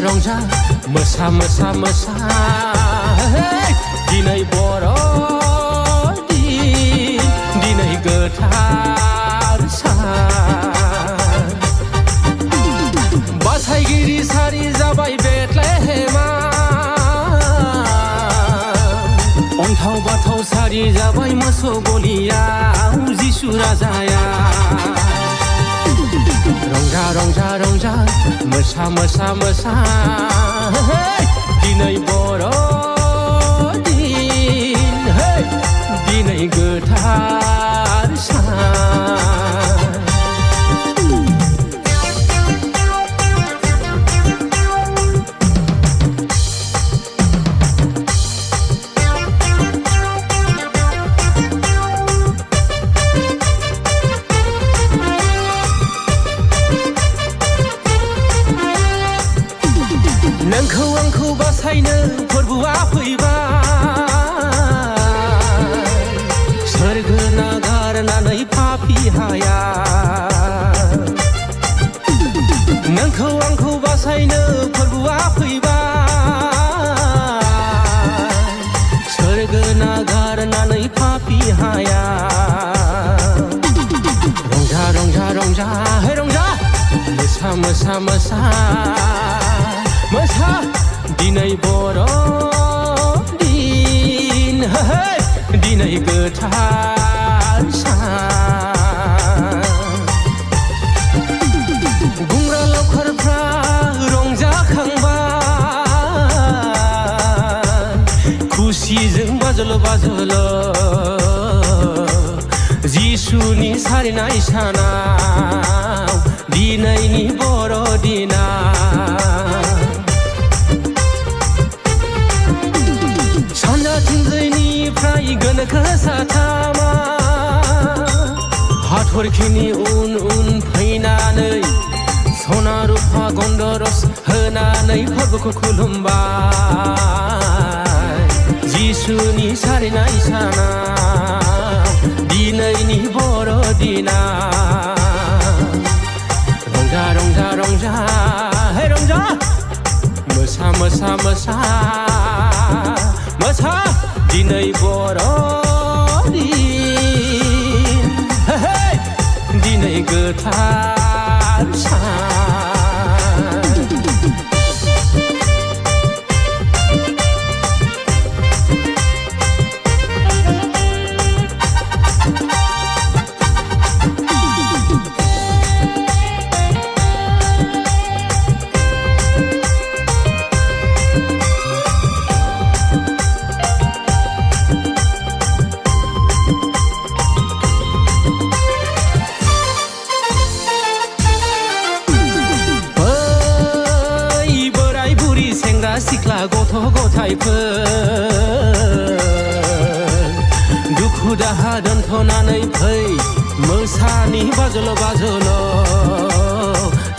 रंजा मोसा मोसा मोसा दिनै बर'दिन दिनै गोथार सान बासायगिरि सारि जाबाय बेथलेहेमा अन्थाव बाथाव सारि जाबाय मोसौ गलियाव जिसु राजाया रंजा रंजा रंजा मोसा मोसा मोसा दिनै बर'दिन दिनै गोथार सान नोंखौ आंखौ बासायनो फोरबोआ फैबाय सोरगो नागारनानै पापी हाया नोंखौ आंखौ बासायनो फोरबोआ फैबाय सोरगो नागारनानै पापी हाया रंजा रंजा रंजा हे रंजा मोसा मोसा मोसा मोसा दिनै बर'दिन दिनै गोथार सान गुंग्रा लावखारफ्रा रंजाखांबाय खुसिजों बाजल बाजल जिसुनि सारिनाय सानाव दिनैनि बर'दिना सानजाथिंजायनिफ्राय गोनोखो साथामा हाथरखिनि उन उन फैनानै सना रुफा गन्धरस होनानै फोरबोखौ खुलुमबाय जिसुनि सारिनाय सानाव दिनैनि बर'दिना रंजा रंजा रंजा हे रंजा मोसा मोसा मोसा मोसा दिनै बर'दिन दिनै गोथार सान सिख्ला गथ' गथायफोर दुखु दाहा दोनथ'नानै फै मोसानि बाजल बाजल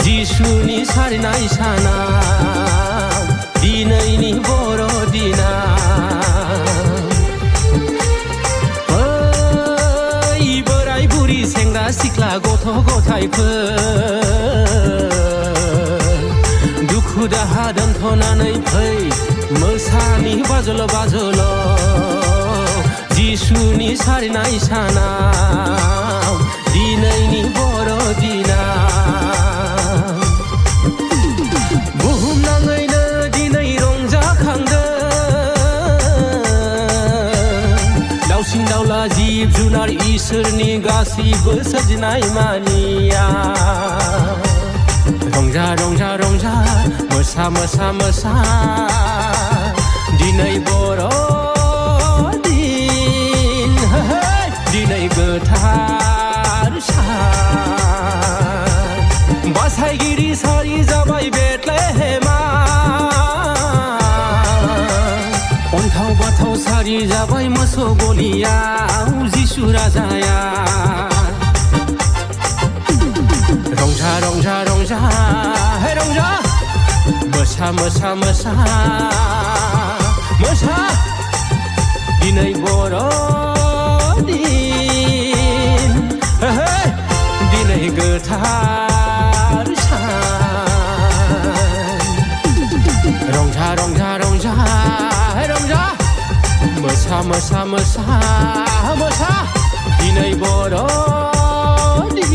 जिसुनि सारिनाय सानाव दिनैनि बर'दिना ओइ बोराय बुरि सेंग्रा सिख्ला गथ' गथायफोर दुखु दाहा दोनथ'नानै फै मोसानि बाजल बाजल जिसुनि सारिनाय सानाव दिनैनि बर'दिना बुहुमनाङैनो दिनै रंजाखांदों दाउसिन दाउला जिब जुनार इसोरनि गासैबो सोरजिनाय मानिया रंजा रंजा रंजा मोसा मोसा मोसा दिनै बर'दिन दिनै गोथार सान बासायगिरि सारि जाबाय बेथलेहेमा बादि जाबाय मोसौ गलियाव जिसु राजाया रंजा रंजा रंजा हे रंजा मोसा मोसा मोसा मोसा दिनै बर'दिन दिनै गोथार सान रंजा रंजा रंजा रंजा मोसा मोसा मोसा मोसा दिनै बर'दिन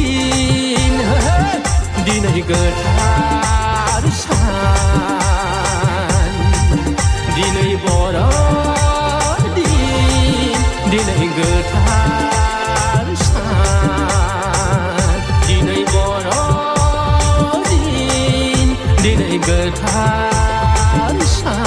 दिनै गोथार सान दिनै बर'दिन दिनै गोथार सान दिनै बर'दिन दिनै गोथार सान